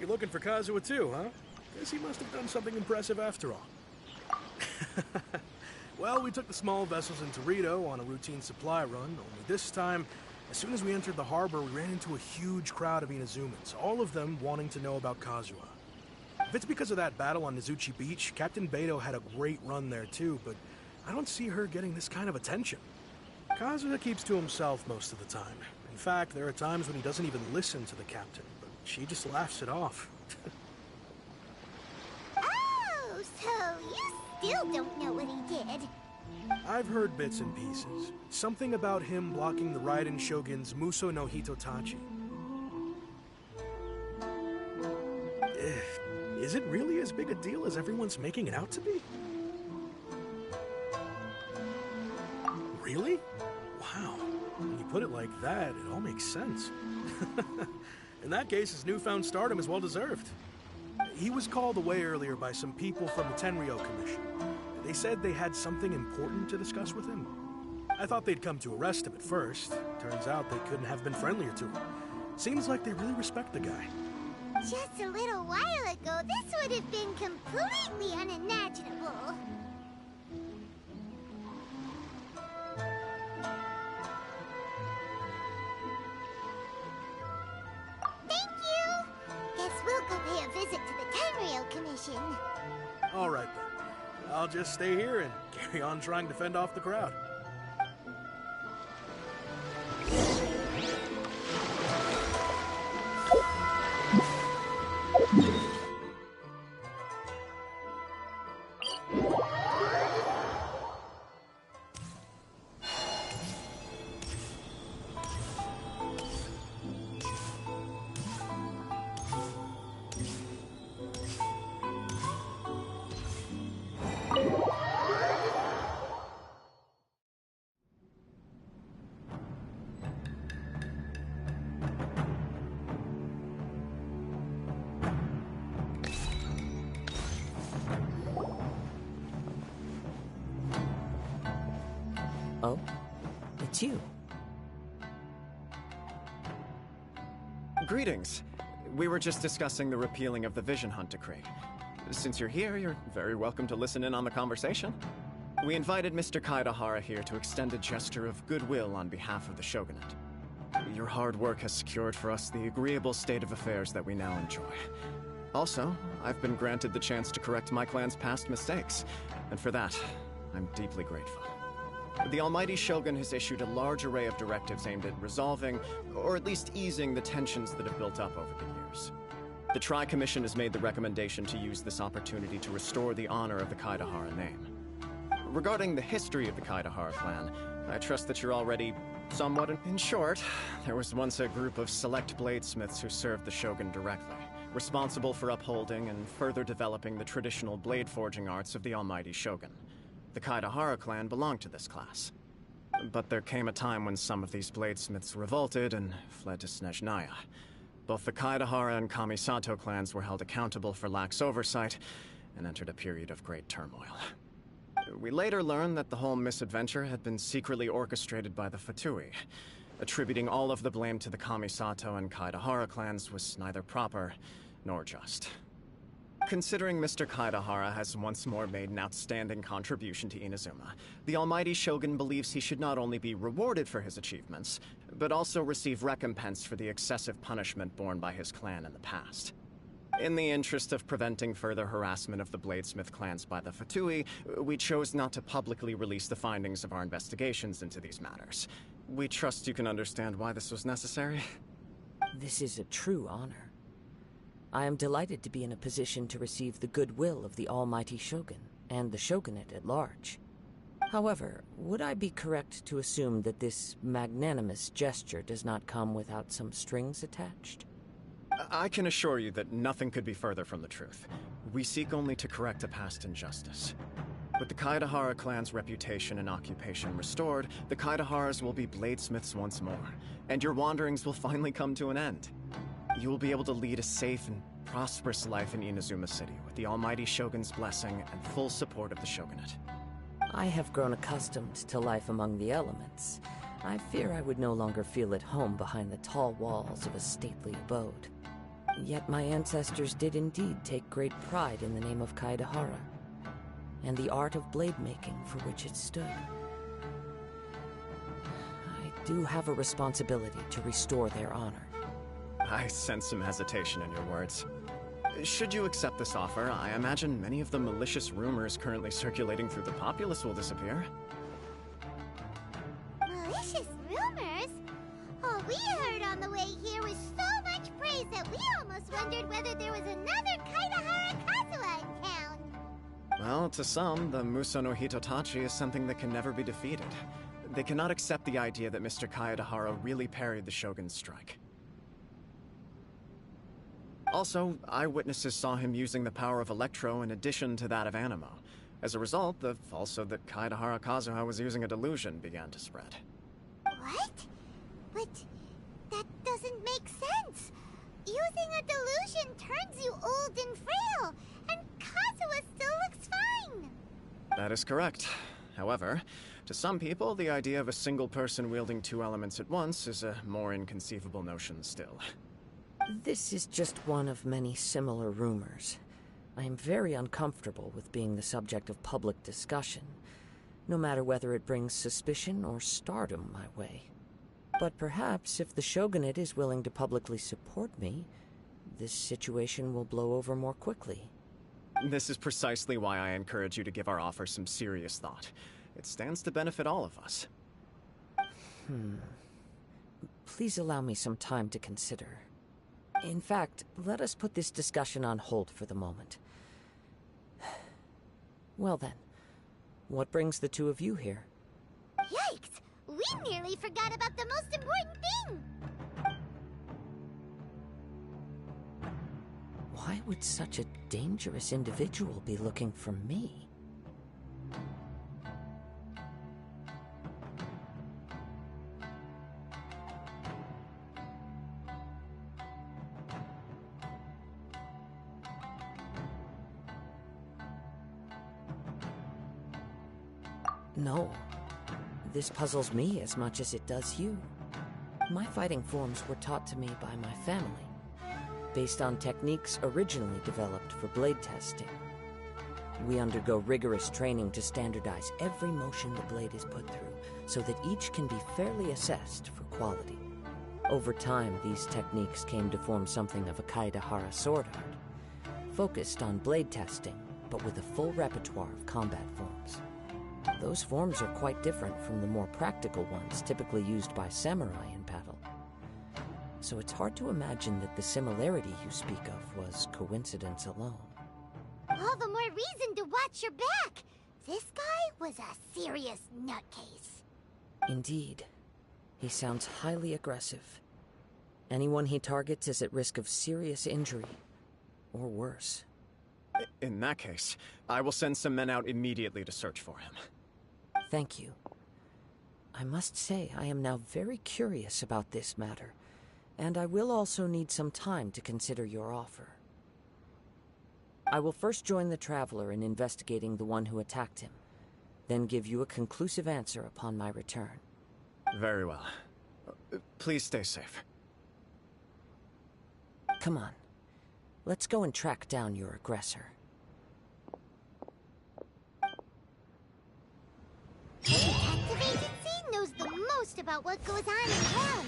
You're looking for Kazuha too, huh? Guess he must have done something impressive after all. Well, we took the small vessels into Rito on a routine supply run, only this time, as soon as we entered the harbor, we ran into a huge crowd of Inazumans, all of them wanting to know about Kazuha. If it's because of that battle on Nizuchi Beach, Captain Beto had a great run there too, but I don't see her getting this kind of attention. Kazuha keeps to himself most of the time. In fact, there are times when he doesn't even listen to the captain, but she just laughs it off. Oh, so you still don't know what he did? I've heard bits and pieces. Something about him blocking the Raiden Shogun's Muso no Hitotachi. Is it really as big a deal as everyone's making it out to be? Really? Wow. When you put it like that, it all makes sense. In that case, his newfound stardom is well deserved. He was called away earlier by some people from the Tenryou Commission. They said they had something important to discuss with him. I thought they'd come to arrest him at first. Turns out they couldn't have been friendlier to him. Seems like they really respect the guy. Just a little while ago, this would have been completely unimaginable. Thank you! Guess we'll go pay a visit to the Tenryou Commission. All right then. I'll just stay here and carry on trying to fend off the crowd. Oh, it's you. Greetings. We were just discussing the repealing of the Vision Hunt Decree. Since you're here, you're very welcome to listen in on the conversation. We invited Mr. Kaidahara here to extend a gesture of goodwill on behalf of the Shogunate. Your hard work has secured for us the agreeable state of affairs that we now enjoy. Also, I've been granted the chance to correct my clan's past mistakes, and for that, I'm deeply grateful. The Almighty Shogun has issued a large array of directives aimed at resolving, or at least easing, the tensions that have built up over the years. The Tri-Commission has made the recommendation to use this opportunity to restore the honor of the Kaidahara name. Regarding the history of the Kaidahara clan, I trust that you're already somewhat in short. There was once a group of select bladesmiths who served the Shogun directly, responsible for upholding and further developing the traditional blade forging arts of the Almighty Shogun. The Kaidahara clan belonged to this class. But there came a time when some of these bladesmiths revolted and fled to Snezhnaya. Both the Kaidahara and Kamisato clans were held accountable for lax oversight and entered a period of great turmoil. We later learned that the whole misadventure had been secretly orchestrated by the Fatui. Attributing all of the blame to the Kamisato and Kaidahara clans was neither proper nor just. Considering Mr. Kaidahara has once more made an outstanding contribution to Inazuma, the Almighty Shogun believes he should not only be rewarded for his achievements, but also receive recompense for the excessive punishment borne by his clan in the past. In the interest of preventing further harassment of the Bladesmith clans by the Fatui, we chose not to publicly release the findings of our investigations into these matters. We trust you can understand why this was necessary. This is a true honor. I am delighted to be in a position to receive the goodwill of the Almighty Shogun, and the Shogunate at large. However, would I be correct to assume that this magnanimous gesture does not come without some strings attached? I can assure you that nothing could be further from the truth. We seek only to correct a past injustice. With the Kaidahara clan's reputation and occupation restored, the Kaidaharas will be bladesmiths once more, and your wanderings will finally come to an end. You will be able to lead a safe and prosperous life in Inazuma City with the Almighty Shogun's blessing and full support of the Shogunate. I have grown accustomed to life among the elements. I fear I would no longer feel at home behind the tall walls of a stately abode. Yet my ancestors did indeed take great pride in the name of Kaedahara, and the art of blade making for which it stood. I do have a responsibility to restore their honor. I sense some hesitation in your words. Should you accept this offer, I imagine many of the malicious rumors currently circulating through the populace will disappear. Malicious rumors? All we heard on the way here was so much praise that we almost wondered whether there was another Kaedahara Kazuha in town. Well, to some, the Muso no Hitotachi is something that can never be defeated. They cannot accept the idea that Mr. Kaedahara really parried the Shogun's strike. Also, eyewitnesses saw him using the power of Electro in addition to that of Animo. As a result, the falsehood that Kaedahara Kazuha was using a delusion began to spread. What? But that doesn't make sense. Using a delusion turns you old and frail, and Kazuha still looks fine. That is correct. However, to some people, the idea of a single person wielding two elements at once is a more inconceivable notion still. This is just one of many similar rumors. I am very uncomfortable with being the subject of public discussion, no matter whether it brings suspicion or stardom my way. But perhaps if the Shogunate is willing to publicly support me, this situation will blow over more quickly. This is precisely why I encourage you to give our offer some serious thought. It stands to benefit all of us. Please allow me some time to consider. In fact, let us put this discussion on hold for the moment. Well then, what brings the two of you here? Yikes! We nearly forgot about the most important thing! Why would such a dangerous individual be looking for me? No. This puzzles me as much as it does you. My fighting forms were taught to me by my family, based on techniques originally developed for blade testing. We undergo rigorous training to standardize every motion the blade is put through, so that each can be fairly assessed for quality. Over time, these techniques came to form something of a Kaedahara sword art, focused on blade testing, but with a full repertoire of combat forms. Those forms are quite different from the more practical ones typically used by samurai in battle. So it's hard to imagine that the similarity you speak of was coincidence alone. All the more reason to watch your back! This guy was a serious nutcase. Indeed. He sounds highly aggressive. Anyone he targets is at risk of serious injury, or worse. In that case, I will send some men out immediately to search for him. Thank you. I must say I am now very curious about this matter, and I will also need some time to consider your offer. I will first join the Traveler in investigating the one who attacked him, then give you a conclusive answer upon my return. Very well. Please stay safe. Come on. Let's go and track down your aggressor. The detective agency knows the most about what goes on in town.